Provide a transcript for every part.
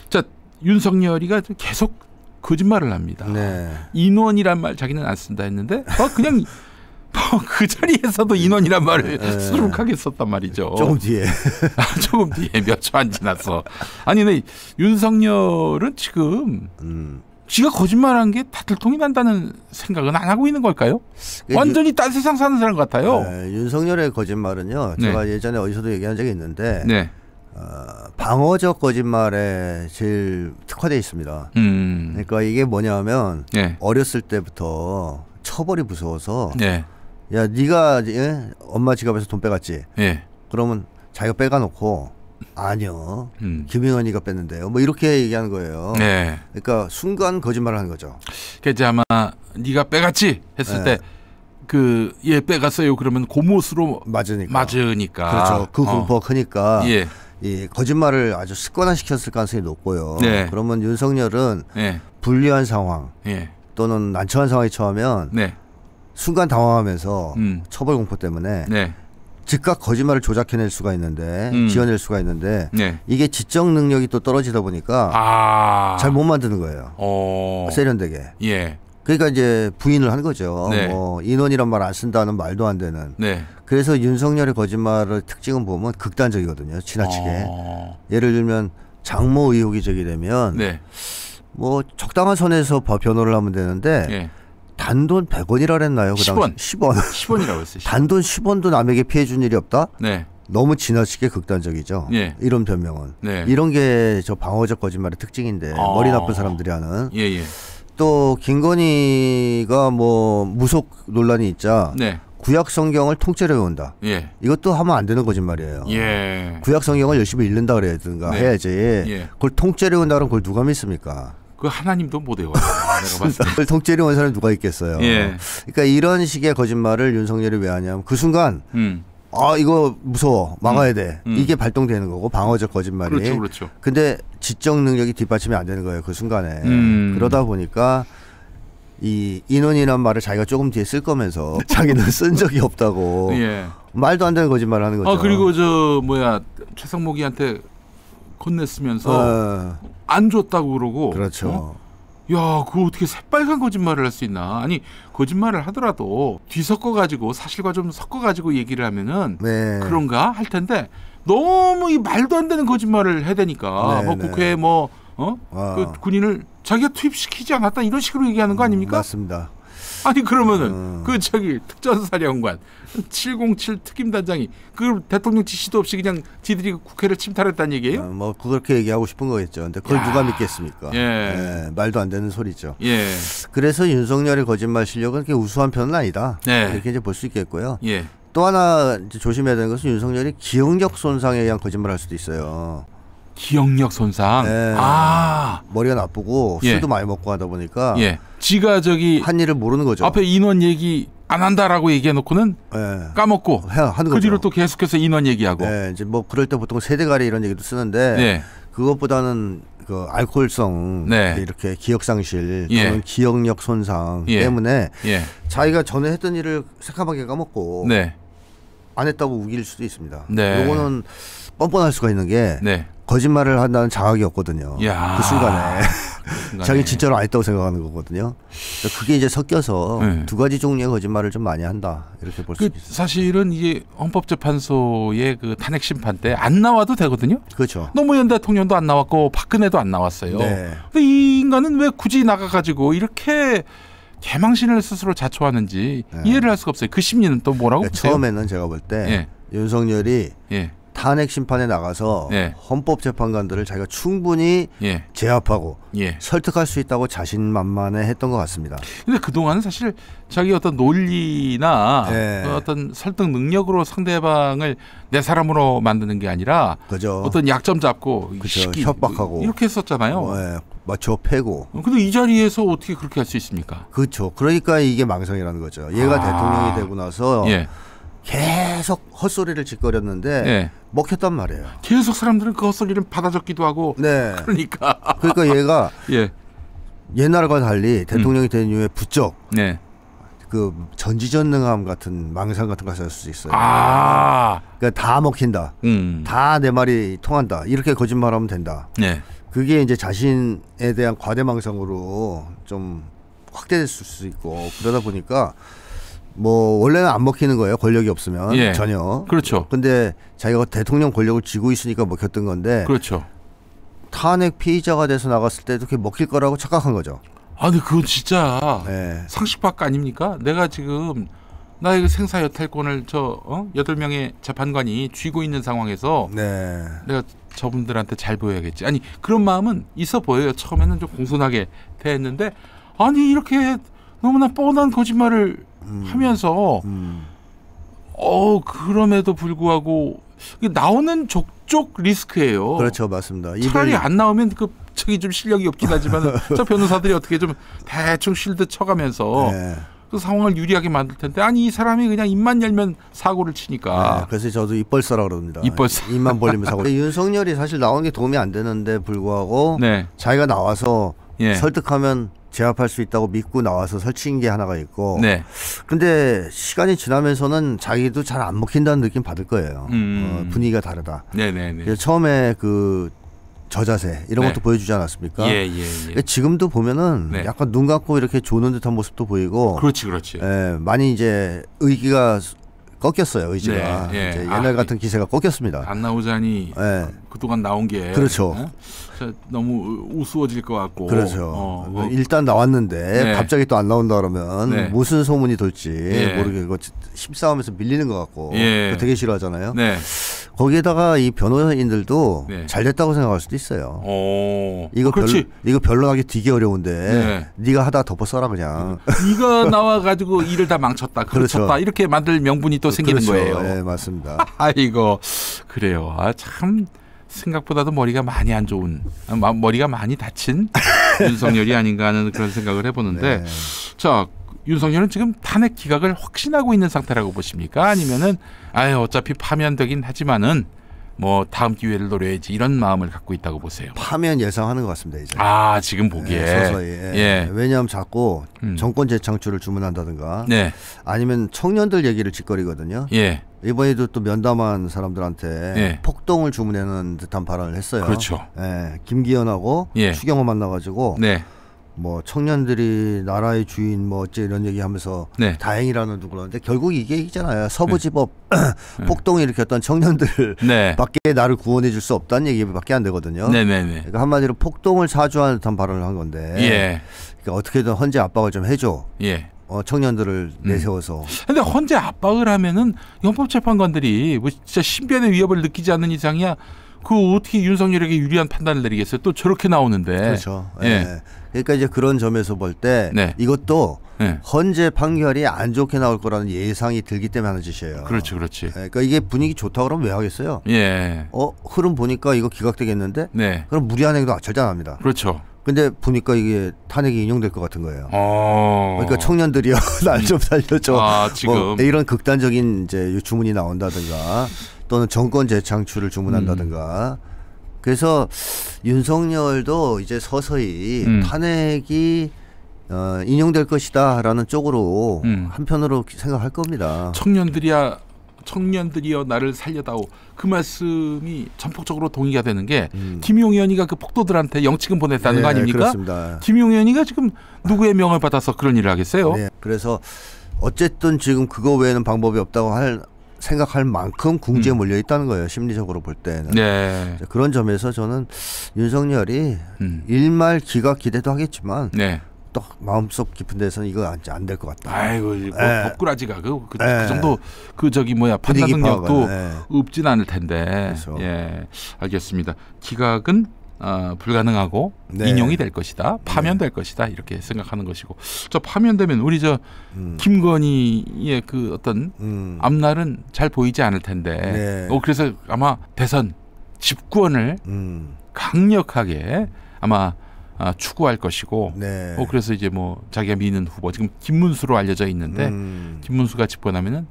자, 윤석열이가 계속 거짓말을 합니다. 네. 인원이란 말 자기는 안 쓴다 했는데 그냥 그 자리에서도 인원이란 말을 수룩하게 썼단 말이죠. 조금 뒤에. 조금 뒤에 몇 초 안 지났어. 아니 근데 윤석열은 지금 지가 거짓말한 게 다 들통이 난다는 생각은 안 하고 있는 걸까요? 완전히 딴 세상 사는 사람 같아요. 네, 윤석열의 거짓말은요. 제가 네. 예전에 어디서도 얘기한 적이 있는데 네. 방어적 거짓말에 제일 특화되어 있습니다. 그러니까 이게 뭐냐면 네. 어렸을 때부터 처벌이 무서워서 네. 야 네가 엄마 지갑에서 돈 빼갔지? 네. 그러면 자기가 빼가놓고 아니요. 김영환이가 뺐는데요. 뭐 이렇게 얘기하는 거예요. 네. 그러니까 순간 거짓말을 하는 거죠. 그러니까 이제 아마 네가 빼갔지 했을 네. 때 그 얘 빼갔어요. 그러면 고못으로 맞으니까. 맞으니까. 그렇죠. 그 공포가 크니까 예. 이 거짓말을 아주 습관화시켰을 가능성이 높고요. 네. 그러면 윤석열은 예. 불리한 상황 예. 또는 난처한 상황에 처하면 네. 순간 당황하면서 처벌 공포 때문에 네. 즉각 거짓말을 조작해낼 수가 있는데 지어낼 수가 있는데 네. 이게 지적 능력이 또 떨어지다 보니까 잘 못 만드는 거예요. 세련되게. 예. 그러니까 이제 부인을 한 거죠. 네. 뭐 인원이란 말 안 쓴다는 말도 안 되는. 네. 그래서 윤석열의 거짓말의 특징은 보면 극단적이거든요. 지나치게. 예를 들면 장모 의혹이 제기되면 네. 뭐 적당한 선에서 변호를 하면 되는데 예. 단돈 100원이라 그랬나요? 그 10원. 당시 10원. 10원이라고 했어요. 10원. 단돈 10원도 남에게 피해 준 일이 없다? 네. 너무 지나치게 극단적이죠. 예. 이런 변명은. 네. 이런 게 저 방어적 거짓말의 특징인데 머리 나쁜 사람들이 하는. 예, 예. 또 김건희가 뭐 무속 논란이 있자 네. 구약 성경을 통째로 외운다. 예. 이것도 하면 안 되는 거짓말이에요. 예. 구약 성경을 열심히 읽는다 그래야든가 네. 해야지. 예. 그걸 통째로 외운다 그러면 그걸 누가 믿습니까? 그 하나님도 못 외워요. 내가 봤을 때. 그걸 통째로 외운 사람이 누가 있겠어요. 예. 그러니까 이런 식의 거짓말을 윤석열이 왜 하냐면 그 순간 이거 무서워 막아야 돼. 이게 발동되는 거고 방어적 거짓말이. 그렇죠, 그렇죠. 근데 지적 능력이 뒷받침이 안 되는 거예요. 그 순간에. 그러다 보니까 이 인원이란 말을 자기가 조금 뒤에 쓸 거면서 자기는 쓴 적이 없다고. 예. 말도 안 되는 거짓말을 하는 거죠. 그리고 최상목이한테 건넸으면서 안 줬다고 그러고. 그렇죠. 야, 그거 어떻게 새빨간 거짓말을 할 수 있나? 아니, 거짓말을 하더라도 뒤섞어 가지고 사실과 좀 섞어 가지고 얘기를 하면은 네. 그런가 할 텐데 너무 이 말도 안 되는 거짓말을 해대니까 네, 국회에 그 군인을 자기가 투입시키지 않았다 이런 식으로 얘기하는 거 아닙니까? 맞습니다. 아니 그러면은 특전사령관 707 특임단장이 그 대통령 지시도 없이 그냥 지들이 국회를 침탈했다는 얘기예요? 뭐 그렇게 얘기하고 싶은 거겠죠. 근데 그걸 누가 믿겠습니까? 예. 말도 안 되는 소리죠. 예. 그래서 윤석열의 거짓말 실력은 그렇게 우수한 편은 아니다. 네. 이렇게 이제 볼 수 있겠고요. 예. 또 하나 이제 조심해야 되는 것은 윤석열이 기억력 손상에 의한 거짓말을 할 수도 있어요. 기억력 손상. 네. 머리가 나쁘고 예. 술도 많이 먹고 하다 보니까 지가 한 일을 모르는 거죠. 앞에 인원 얘기 안 한다라고 얘기해놓고는 까먹고 하는 그 뒤로 거죠. 또 계속해서 인원 얘기하고. 이제 뭐 그럴 때 보통 세대가리 이런 얘기도 쓰는데 그것보다는 그 알코올성 이렇게 기억상실 또는 기억력 손상 때문에 자기가 전에 했던 일을 새카맣게 까먹고 안 했다고 우길 수도 있습니다. 요거는 뻔뻔할 수가 있는 게 거짓말을 한다는 자각이 없거든요. 그 순간에 자기 진짜로 안 했다고 생각하는 거거든요. 그게 이제 섞여서 두 가지 종류의 거짓말을 좀 많이 한다 이렇게 볼 수 있습니다. 사실은 이게 헌법재판소의 그 탄핵 심판 때 안 나와도 되거든요. 그렇죠. 노무현 대통령도 안 나왔고 박근혜도 안 나왔어요. 근데 이 인간은 왜 굳이 나가가지고 이렇게 개망신을 스스로 자초하는지 이해를 할 수가 없어요. 그 심리는 또 뭐라고 보세요? 처음에는 제가 볼 때 윤석열이 탄핵 심판에 나가서 헌법재판관들을 자기가 충분히 제압하고 설득할 수 있다고 자신만만해 했던 것 같습니다. 근데 그동안은 사실 자기 어떤 논리나 어떤 설득 능력으로 상대방을 내 사람으로 만드는 게 아니라 어떤 약점 잡고 협박하고 이렇게 했었잖아요. 맞춰 패고. 근데 이 자리에서 어떻게 그렇게 할 수 있습니까? 그렇죠. 그러니까 이게 망상이라는 거죠. 얘가 대통령이 되고 나서 계속 헛소리를 짓거렸는데 먹혔단 말이에요. 계속 사람들은 그 헛소리를 받아 적기도 하고. 그러니까 얘가 옛날과 달리 대통령이 된 이후에 부쩍 그 전지전능함 같은 망상 같은 거 가질 수 있어요. 그러니까 다 먹힌다. 다 내 말이 통한다. 이렇게 거짓말하면 된다. 그게 이제 자신에 대한 과대망상으로 좀 확대될 수 있고 그러다 보니까 뭐 원래는 안 먹히는 거예요. 권력이 없으면 예. 전혀. 그렇죠. 근데 자기가 대통령 권력을 쥐고 있으니까 먹혔던 건데. 그렇죠. 탄핵 피의자가 돼서 나갔을 때도 그게 먹힐 거라고 착각한 거죠. 아니 그건 진짜 상식 밖 아닙니까? 내가 지금 나의 생사 여탈권을 8명의 재판관이 쥐고 있는 상황에서 내가 저분들한테 잘 보여야겠지. 아니 그런 마음은 있어 보여요. 처음에는 좀 공손하게 대했는데 아니 이렇게 너무나 뻔한 거짓말을 하면서 그럼에도 불구하고 나오는 족족 리스크예요. 그렇죠, 맞습니다. 차라리 안 나오면 저기 좀 실력이 없긴 하지만 저 변호사들이 어떻게 좀 대충 실드 쳐가면서 그 상황을 유리하게 만들 텐데 아니 이 사람이 그냥 입만 열면 사고를 치니까. 그래서 저도 입벌사라 그럽니다. 입벌사. 입만 벌리면 사고. 윤석열이 사실 나오는 게 도움이 안 되는데 불구하고 자기가 나와서 설득하면 제압할 수 있다고 믿고 나와서 설치인 게 하나가 있고. 근데 시간이 지나면서는 자기도 잘 안 먹힌다는 느낌 받을 거예요. 분위기가 다르다. 그래서 처음에 그 저자세 이런 것도 보여주지 않았습니까? 지금도 보면은 약간 눈 감고 이렇게 조는 듯한 모습도 보이고. 그렇지. 많이 이제 의기가 꺾였어요. 의지가. 이제 옛날 같은 기세가 꺾였습니다. 안 나오자니 그동안 나온 게 그렇죠. 너무 우스워질 것 같고. 그렇죠. 일단 나왔는데 갑자기 또 안 나온다 그러면 무슨 소문이 돌지 모르겠고 힘싸움에서 밀리는 것 같고 되게 싫어하잖아요. 거기에다가 이 변호사인들도 잘 됐다고 생각할 수도 있어요. 이거 변론하기 되게 어려운데 네가 하다 덮어 써라 그냥. 네가 나와가지고 일을 다 망쳤다. 그렇죠. 이렇게 만들 명분이 또 생기는 거예요. 네, 맞습니다. 아이고 그래요. 참 생각보다도 머리가 많이 안 좋은, 머리가 많이 다친 윤석열이 아닌가 하는 그런 생각을 해보는데 자. 윤석열은 지금 탄핵 기각을 확신하고 있는 상태라고 보십니까? 아니면은 어차피 파면되긴 하지만은 뭐 다음 기회를 노려야지 이런 마음을 갖고 있다고 보세요. 파면 예상하는 것 같습니다 이제. 지금 보기에. 서서히. 왜냐하면 자꾸 정권 재창출을 주문한다든가. 아니면 청년들 얘기를 짓거리거든요. 이번에도 또 면담한 사람들한테 폭동을 주문하는 듯한 발언을 했어요. 그렇죠. 김기현하고 추경호 만나가지고. 뭐 청년들이 나라의 주인 뭐 어째 이런 얘기하면서 다행이라는 그러는데 결국 이게 얘기잖아요. 서부지법 폭동을 일으켰던 청년들 밖에 나를 구원해 줄 수 없다는 얘기밖에 안 되거든요. 그러니까 한마디로 폭동을 사주하는 듯한 발언을 한 건데 그러니까 어떻게든 헌재 압박을 좀 해줘. 청년들을 내세워서. 근데 헌재 압박을 하면은 헌법재판관들이 뭐 진짜 신변의 위협을 느끼지 않는 이상이야. 어떻게 윤석열에게 유리한 판단을 내리겠어요? 또 저렇게 나오는데. 그렇죠. 그러니까 이제 그런 점에서 볼 때 이것도 헌재 판결이 안 좋게 나올 거라는 예상이 들기 때문에 하는 짓이에요. 그렇지. 그러니까 이게 분위기 좋다 그러면 왜 하겠어요? 흐름 보니까 이거 기각되겠는데? 그럼 무리한 행동 절대 안 합니다. 그렇죠. 근데 보니까 이게 탄핵이 인용될 것 같은 거예요. 그러니까 청년들이요, 날 좀 살려줘. 지금 뭐 이런 극단적인 이제 주문이 나온다든가, 또는 정권 재창출을 주문한다든가. 그래서 윤석열도 이제 서서히 탄핵이 인용될 것이다라는 쪽으로 한편으로 생각할 겁니다. 청년들이여 나를 살려다오. 그 말씀이 전폭적으로 동의가 되는 게 김용 의원이가 그 폭도들한테 영치금 보냈다는 거 아닙니까? 그렇습니다. 김용 의원이가 지금 누구의 명을 받아서 그런 일을 하겠어요? 그래서 어쨌든 지금 그거 외에는 방법이 없다고 생각할 만큼 궁지에 몰려 있다는 거예요. 심리적으로 볼 때는. 그런 점에서 저는 윤석열이 일말 기각 기대도 하겠지만 또 마음속 깊은 데서는 이거 안 될 것 같다. 아이고 법꾸라지가 그 정도 판단 능력도 없진 않을 텐데. 알겠습니다. 기각은 불가능하고 인용이 될 것이다. 파면될 것이다. 이렇게 생각하는 것이고. 파면되면 우리 김건희의 그 어떤 앞날은 잘 보이지 않을 텐데. 그래서 아마 대선 집권을 강력하게 아마 추구할 것이고. 그래서 이제 뭐 자기가 미는 후보 지금 김문수로 알려져 있는데 김문수가 집권하면은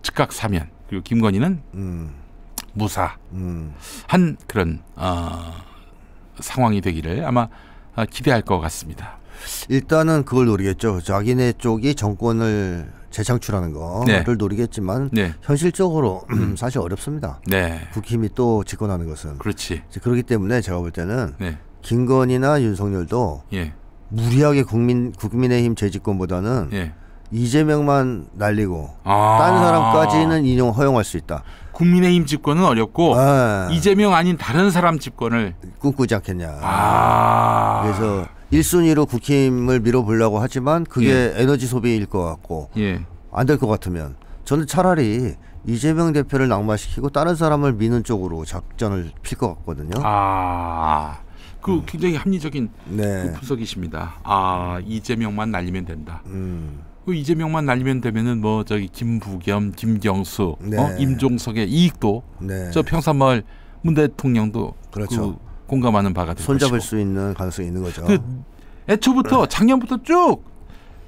즉각 사면, 그리고 김건희는 무사한 그런 상황이 되기를 아마 기대할 것 같습니다. 일단은 그걸 노리겠죠. 자기네 쪽이 정권을 재창출하는 거를 노리겠지만 현실적으로 사실 어렵습니다. 국힘이 또 집권하는 것은. 그렇지. 그렇기 때문에 제가 볼 때는 김건희나 윤석열도 예. 무리하게 국민의힘 재집권보다는 예. 이재명만 날리고 다른 사람까지는 허용할 수 있다. 국민의힘 집권은 어렵고 이재명 아닌 다른 사람 집권을 꿈꾸지 않겠냐. 그래서 1순위로 국힘을 밀어보려고 하지만 그게 에너지 소비일 것 같고 안 될 것 같으면 저는 차라리 이재명 대표를 낙마시키고 다른 사람을 미는 쪽으로 작전을 필 것 같거든요. 그 굉장히 합리적인 그 분석이십니다. 이재명만 날리면 된다. 그 이재명만 날리면 되면은 뭐 저기 김부겸, 김경수, 임종석의 이익도 저 평산마을 문 대통령도 그렇죠. 공감하는 바가 될 손잡을 것이고. 수 있는 가능성이 있는 거죠. 애초부터 작년부터 쭉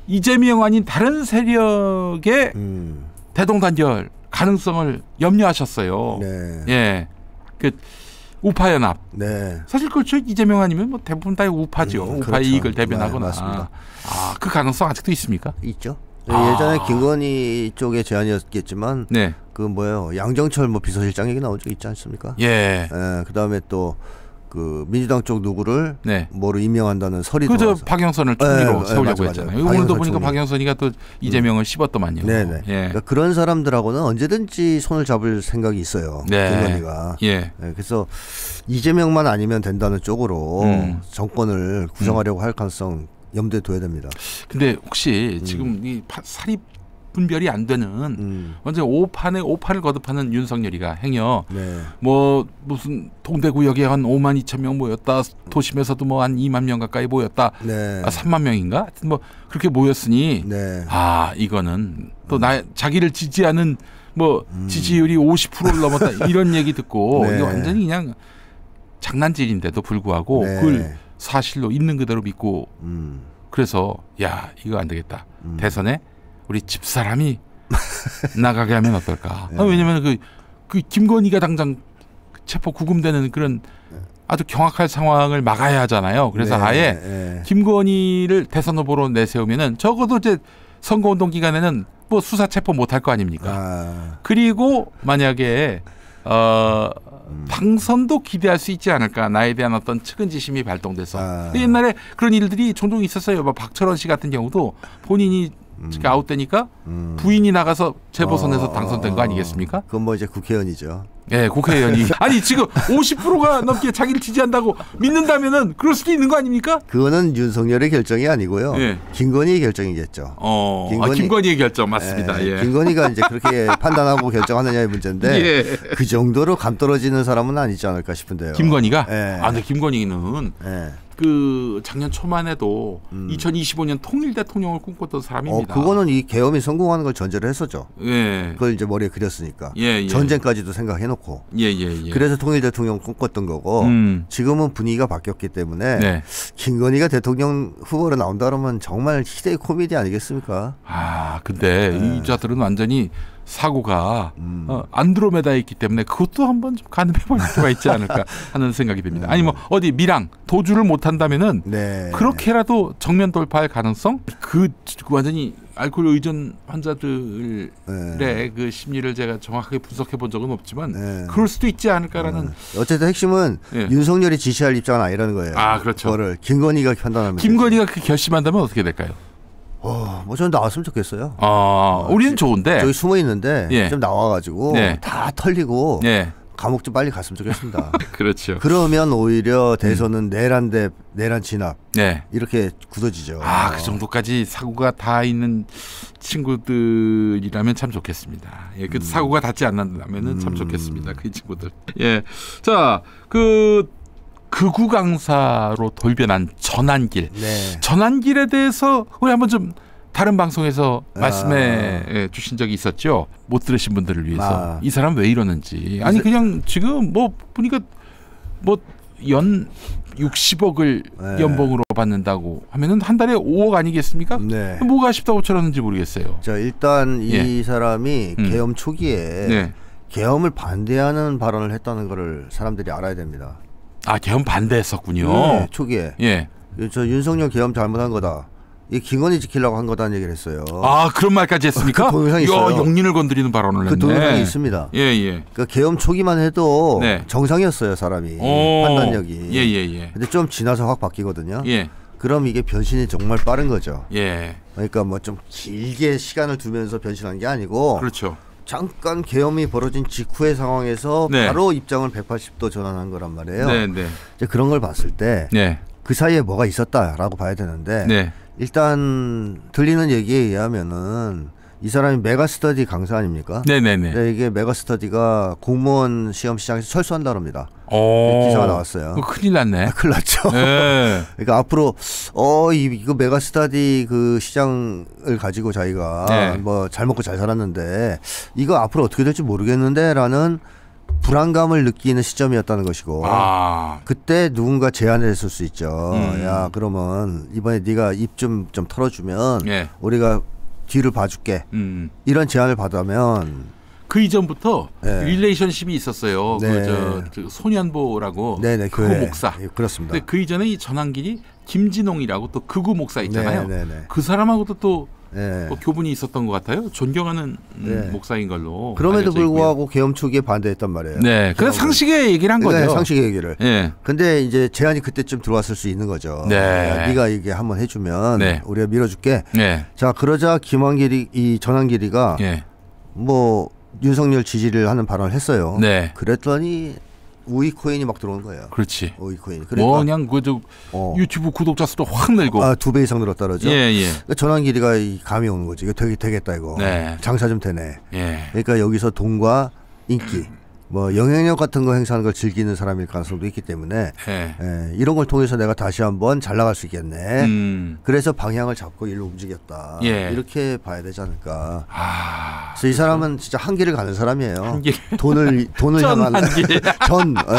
이재명 아닌 다른 세력의 대동단결 가능성을 염려하셨어요. 예, 그 우파 연합. 사실 그렇죠. 이재명 아니면 뭐 대부분 다 우파죠. 우파의 그렇죠. 이익을 대변하거나. 맞습니다. 그 가능성 아직도 있습니까? 있죠. 예전에 김건희 쪽의 제안이었겠지만 그 뭐예요? 양정철 뭐 비서실장 얘기 나온 적 있지 않습니까? 그다음에 또 그 민주당 쪽 누구를 뭐로 임명한다는 설이 그저 박영선을 총리로 세우려고 했잖아요. 오늘도 보니까 총리. 박영선이가 또 이재명을 씹었더만요. 그러니까 그런 사람들하고는 언제든지 손을 잡을 생각이 있어요. 김건희가. 그래서 이재명만 아니면 된다는 쪽으로 정권을 구성하려고 할 가능성 염두에 둬야 됩니다. 근데 혹시 지금 이 사립 분별이 안 되는 완전 오판을 거듭하는 윤석열이가 행여 뭐 무슨 동대구역에 한 5만 2천 명 모였다. 도심에서도 뭐 한 2만 명 가까이 모였다. 3만 명인가? 하여튼 뭐 그렇게 모였으니 이거는 또 자기를 지지하는 뭐 지지율이 50%를 넘었다 이런 얘기 듣고 이거 완전히 그냥 장난질인데도 불구하고 그걸 사실로 있는 그대로 믿고 그래서 이거 안 되겠다. 대선에 우리 집사람이 나가게 하면 어떨까? 왜냐하면 그 김건희가 당장 체포 구금되는 그런 아주 경악할 상황을 막아야 하잖아요. 그래서 아예 김건희를 대선 후보로 내세우면은 적어도 이제 선거운동 기간에는 뭐 수사 체포 못할 거 아닙니까? 그리고 만약에 당선도 기대할 수 있지 않을까. 나에 대한 어떤 측은지심이 발동돼서 옛날에 그런 일들이 종종 있었어요. 뭐 박철원 씨 같은 경우도 본인이 아웃되니까 부인이 나가서 재보선에서 당선된 거 아니겠습니까? 그건 뭐 이제 국회의원이죠. 국회의원이 아니 지금 50%가 넘게 자기를 지지한다고 믿는다면은 그럴 수도 있는 거 아닙니까? 그거는 윤석열의 결정이 아니고요. 김건희의 결정이겠죠. 김건희의 결정 맞습니다. 김건희가 이제 그렇게 판단하고 결정하느냐의 문제인데 그 정도로 감 떨어지는 사람은 아니지 않을까 싶은데요. 김건희가? 근데 김건희는 그 작년 초만에도 2025년 통일 대통령을 꿈꿨던 사람입니다. 그거는 이 계엄이 성공하는 걸 전제로 했었죠. 그걸 이제 머리에 그렸으니까. 전쟁까지도 생각해놓고. 그래서 통일 대통령을 꿈꿨던 거고 지금은 분위기가 바뀌었기 때문에 김건희가 대통령 후보로 나온다 그러면 정말 희대의 코미디 아니겠습니까? 근데 이 자들은 완전히 사고가 안드로메다에 있기 때문에 그것도 한번 좀 가늠해 볼 필요가 있지 않을까 하는 생각이 듭니다. 아니 뭐 어디 밀항 도주를 못한다면은 그렇게라도 정면 돌파할 가능성? 그 완전히 알코올 의존 환자들의 그 심리를 제가 정확하게 분석해 본 적은 없지만 그럴 수도 있지 않을까라는. 어쨌든 핵심은 윤석열이 지시할 입장은 아니라는 거예요. 그렇죠. 그거를 김건희가 판단하면. 김건희가 그 결심한다면 어떻게 될까요? 뭐 저는 나왔으면 좋겠어요. 우리는 좋은데 저기 숨어 있는데 좀 나와가지고 다 털리고 감옥 좀 빨리 갔으면 좋겠습니다. 그렇죠. 그러면 오히려 대선은 내란 대 내란 진압 이렇게 굳어지죠. 그 정도까지 사고가 다 있는 친구들이라면 참 좋겠습니다. 그 사고가 닿지 않는다면은 참 좋겠습니다. 그 친구들. 자, 극우 강사로 돌변한 전환길. 전환길에 대해서 우리 한번 좀 다른 방송에서 말씀해 주신 적이 있었죠. 못 들으신 분들을 위해서. 이 사람 왜 이러는지. 아니 그냥 지금 뭐 보니까 뭐 연 60억을 연봉으로 받는다고 하면은 한 달에 5억 아니겠습니까? 뭐가 아쉽다고 저러는지 모르겠어요. 자, 일단 이 사람이 계엄 초기에 계엄을 반대하는 발언을 했다는 거를 사람들이 알아야 됩니다. 계엄 반대했었군요. 초기에. 저 윤석열 계엄 잘못한 거다. 이 김건희 지키려고 한 거다는 얘기를 했어요. 아, 그런 말까지 했습니까? 그 동영상이 있어요. 용린을 건드리는 발언을 했네. 그 동영상이 있습니다. 예, 예. 그러니까 계엄 초기만 해도 네. 정상이었어요, 사람이. 판단력이. 예, 예, 예. 근데 좀 지나서 확 바뀌거든요. 예. 그럼 이게 변신이 정말 빠른 거죠. 예. 그러니까 뭐 좀 길게 시간을 두면서 변신한 게 아니고 그렇죠. 잠깐 계엄이 벌어진 직후의 상황에서 네. 바로 입장을 180도 전환한 거란 말이에요. 네, 네. 이제 그런 걸 봤을 때 네. 그 사이에 뭐가 있었다라고 봐야 되는데 네. 일단 들리는 얘기에 의하면은 이 사람이 메가스터디 강사 아닙니까? 네네네. 네, 이게 메가스터디가 공무원 시험 시장에서 철수한다 그럽니다. 기사가 나왔어요. 큰일 났네. 큰일 났죠. 네. 그러니까 앞으로 이거 메가스터디 그 시장을 가지고 자기가 네. 뭐 잘 먹고 잘 살았는데 이거 앞으로 어떻게 될지 모르겠는데라는 불안감을 느끼는 시점이었다는 것이고 그때 누군가 제안을 했을 수 있죠. 야 그러면 이번에 네가 입 좀 털어주면 네. 우리가 뒤를 봐줄게. 이런 제안을 받으면 그 이전부터 네. 릴레이션십이 있었어요. 네. 그 소년보라고 네네, 극우 목사. 네, 그렇습니다. 근데 그 이전에 이 전환길이 김진홍이라고 또 극우 목사 있잖아요. 네네네. 그 사람하고도 또 네. 교분이 있었던 것 같아요. 존경하는 네. 목사인 걸로. 그럼에도 불구하고 계엄 초기에 반대했단 말이에요. 네, 그래서 상식의 얘기를 한 거죠. 네, 상식의 얘기를. 네. 근데 이제 제안이 그때쯤 들어왔을 수 있는 거죠. 네. 야, 네가 이게 한번 해주면 네. 우리가 밀어줄게. 네. 자, 그러자 김한길이 이 전환길이가 네. 뭐 윤석열 지지를 하는 발언을 했어요. 네. 그랬더니 우이 코인이 막 들어오는 거예요. 그렇지. 우이 코인. 그러니까 그냥 유튜브 구독자 수도 확 늘고. 2배 이상 늘었다 그러죠. 예, 예. 그러니까 전환길이가 감이 오는 거지. 이거 되겠다 이거. 네. 장사 좀 되네. 예. 그러니까 여기서 돈과 인기, 뭐 영향력 같은 거 행사하는 걸 즐기는 사람일 가능성도 있기 때문에 이런 걸 통해서 내가 다시 한번 잘 나갈 수 있겠네. 그래서 방향을 잡고 일로 움직였다. 예. 이렇게 봐야 되지 않을까. 그래서 이 그렇죠. 사람은 진짜 한길을 가는 사람이에요. 한길. 돈을 향한 한길.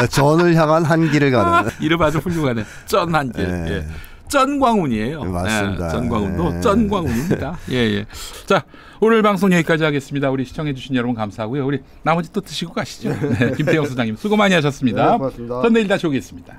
전을 향한 한길을 가는. 이름 아주 훌륭하네. 전 한길. 네. 예. 전광훈이에요. 맞습니다. 네, 전광훈도 전광훈입니다. 예, 예. 자, 오늘 방송 여기까지 하겠습니다. 우리 시청해주신 여러분 감사하고요. 우리 나머지 또 드시고 가시죠. 네, 김태형 소장님 수고 많이 하셨습니다. 네, 고맙습니다. 전 내일 다시 오겠습니다.